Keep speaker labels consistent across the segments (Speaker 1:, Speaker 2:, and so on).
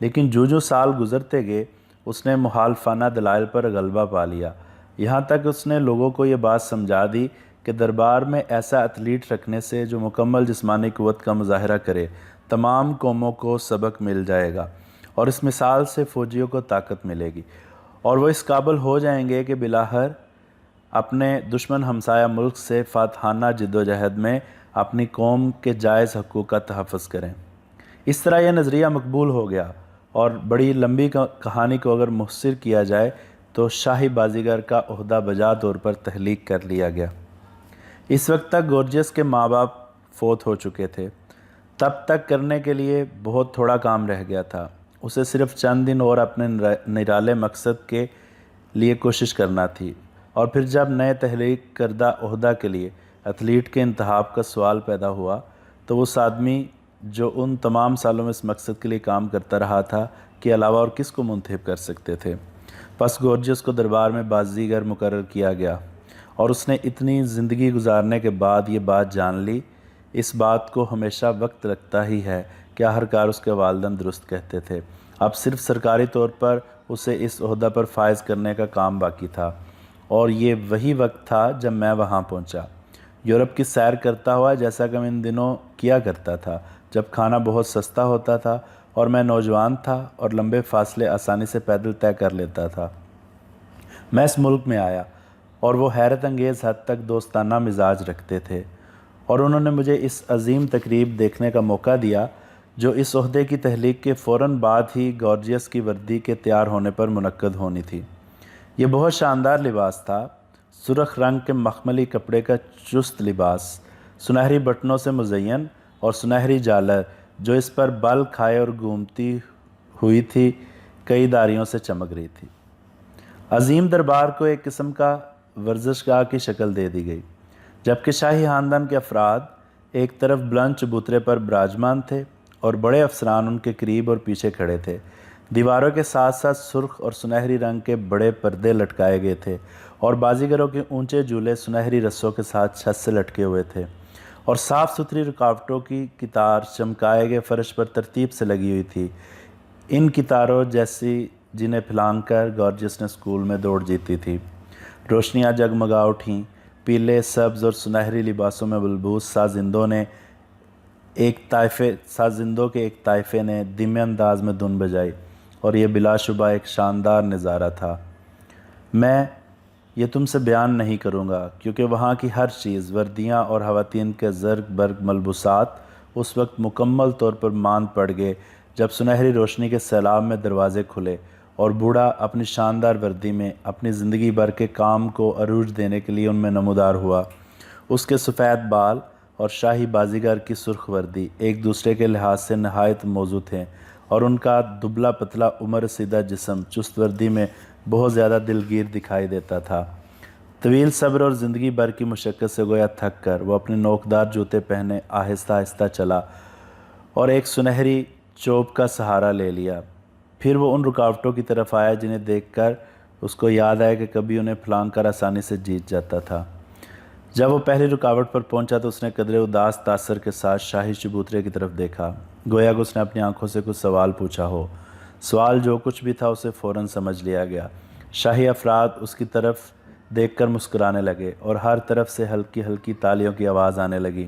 Speaker 1: لیکن جو سال گزرتے گئے اس نے مخالفانہ دلائل پر غلبہ پا لیا، یہاں تک اس نے لوگوں کو یہ بات سمجھا دی کہ دربار میں ایسا ایتھلیٹ رکھنے سے جو مکمل جسمانی قوت کا مظاہرہ کرے تمام قوموں کو سبق مل جائے گا، اور اس مثال سے فوجیوں کو طاقت ملے گی، اور وہ اس قابل ہو جائیں گے کہ بلاخر اپنے دشمن ہمسایہ ملک سے فاتحانہ جدوجہد میں اپنی قوم کے جائز حقوق کا تحفظ کریں۔ اس طرح یہ نظریہ مقبول ہو گیا، اور بڑی لمبی کہانی کو اگر مختصر کیا جائے تو شاہی بازیگر کا عہدہ بجا طور پر تخلیق کر لیا گیا۔ اس وقت تک گورجیس کے ماں باپ فوت ہو چکے تھے، تب تک کرنے کے لیے بہت تھوڑا کام رہ گیا تھا، اسے صرف چند دن اور اپنے نرالے مقصد کے لیے کوشش کرنا تھی، اور پھر جب نئے تخلیق کردہ عہدہ کے لیے ایتھلیٹ کے انتخاب کا سوال پیدا ہوا تو اس آدمی جو ان تمام سالوں میں اس مقصد کے لیے کام کرتا رہا تھا کے علاوہ اور کس کو منتخب کر سکتے تھے؟ پس گورجیس کو دربار میں بازیگر مقرر کیا گیا، اور اس نے اتنی زندگی گزارنے کے بعد یہ بات جان لی۔ اس بات کو ہمیشہ وقت لگتا ہی ہے کہ آخرکار اس کے والدین درست کہتے تھے، اب صرف سرکاری طور پر اسے اس عہدہ پر فائز کرنے کا کام باقی تھا، اور یہ وہی وقت تھا جب میں وہاں پہنچا، یورپ کی سیر کرتا ہوا، جیسا کہ میں ان دنوں کیا کرتا تھا جب کھانا بہت سستا ہوتا تھا اور میں نوجوان تھا اور لمبے فاصلے آسانی سے پیدل طے کر لیتا تھا۔ میں اس ملک میں آیا اور وہ حیرت انگیز حد تک دوستانہ مزاج رکھتے تھے، اور انہوں نے مجھے اس عظیم تقریب دیکھنے کا موقع دیا جو اس عہدے کی تحلیق کے فوراً بعد ہی گورجیس کی وردی کے تیار ہونے پر منعقد ہونی تھی۔ یہ بہت شاندار لباس تھا، سرخ رنگ کے مخملی کپڑے کا چست لباس، سنہری بٹنوں سے مزین، اور سنہری جالر جو اس پر بل کھائے اور گھومتی ہوئی تھی کئی داریوں سے چمک رہی تھی۔ عظیم دربار کو ایک قسم کا ورزشگاہ کی شکل دے دی گئی، جبکہ شاہی خاندان کے افراد ایک طرف بلند چبوترے پر براجمان تھے اور بڑے افسران ان کے قریب اور پیچھے کھڑے تھے۔ دیواروں کے ساتھ ساتھ سرخ اور سنہری رنگ کے بڑے پردے لٹکائے گئے تھے، اور بازیگروں کے اونچے جولے سنہری رسوں کے ساتھ چھت سے لٹکے ہوئے تھے، اور صاف ستھری رکاوٹوں کی قطار چمکائے گئے فرش پر ترتیب سے لگی ہوئی تھی، ان قطاروں جیسی جنہیں پھلانگ کر گورجیس نے اسکول میں دوڑ جیتی تھی۔ روشنیاں جگمگا اٹھیں، پیلے، سبز اور سنہری لباسوں میں ملبوس سازندوں کے ایک طائفے نے دھیمے انداز میں دھن بجائی، اور یہ بلا شبہ ایک شاندار نظارہ تھا۔ میں یہ تم سے بیان نہیں کروں گا کیونکہ وہاں کی ہر چیز، وردیاں اور خواتین کے زرق برق ملبوسات اس وقت مکمل طور پر ماند پڑ گئے جب سنہری روشنی کے سیلاب میں دروازے کھلے اور بوڑھا اپنی شاندار وردی میں اپنی زندگی بھر کے کام کو عروج دینے کے لیے ان میں نمودار ہوا۔ اس کے سفید بال اور شاہی بازیگر کی سرخ وردی ایک دوسرے کے لحاظ سے نہایت موزوں تھے، اور ان کا دبلا پتلا عمر رسیدہ جسم چست وردی میں بہت زیادہ دلگیر دکھائی دیتا تھا۔ طویل صبر اور زندگی بھر کی مشقت سے گویا تھک کر وہ اپنے نوکدار جوتے پہنے آہستہ آہستہ چلا اور ایک سنہری چوب کا سہارا لے لیا۔ پھر وہ ان رکاوٹوں کی طرف آیا جنہیں دیکھ کر اس کو یاد آیا کہ کبھی انہیں پھلانگ کر آسانی سے جیت جاتا تھا۔ جب وہ پہلی رکاوٹ پر پہنچا تو اس نے قدرے اداس تاثر کے ساتھ شاہی چبوترے کی طرف دیکھا، گویا کہ اس نے اپنی آنکھوں سے کچھ سوال پوچھا ہو۔ سوال جو کچھ بھی تھا اسے فوراً سمجھ لیا گیا۔ شاہی افراد اس کی طرف دیکھ کر مسکرانے لگے، اور ہر طرف سے ہلکی ہلکی تالیوں کی آواز آنے لگی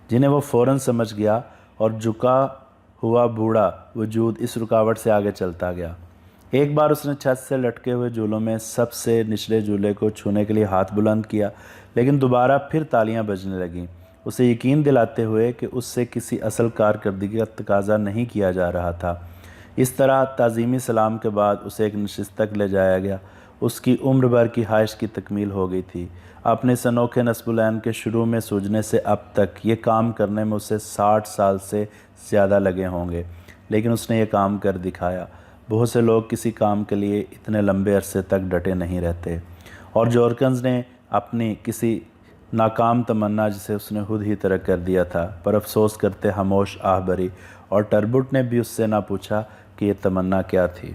Speaker 1: جنہیں وہ فوراً سمجھ گیا، اور جھکا ہوا بوڑھا وجود اس رکاوٹ سے آگے چلتا گیا۔ ایک بار اس نے چھت سے لٹکے ہوئے جھولوں میں سب سے نچلے جھولے کو چھونے کے لیے ہاتھ بلند کیا، لیکن دوبارہ پھر تالیاں بجنے لگیں، اسے یقین دلاتے ہوئے کہ اس سے کسی اصل کارکردگی کا تقاضا نہیں کیا جا رہا تھا۔ اس طرح تعظیمی سلام کے بعد اسے ایک نشست تک لے جایا گیا۔ اس کی عمر بھر کی خواہش کی تکمیل ہو گئی تھی۔ اپنے اس انوکھے نصب العین کے شروع میں سوچنے سے اب تک یہ کام کرنے میں اسے 60 سال سے زیادہ لگے ہوں گے، لیکن اس نے یہ کام کر دکھایا۔ بہت سے لوگ کسی کام کے لیے اتنے لمبے عرصے تک ڈٹے نہیں رہتے، اور جورکنز نے اپنی کسی ناکام تمنا جسے اس نے خود ہی ترک کر دیا تھا پر افسوس کرتے خاموش آہ بھری، اور ٹربٹ نے بھی اس سے نہ پوچھا کہ یہ تمنا کیا تھی۔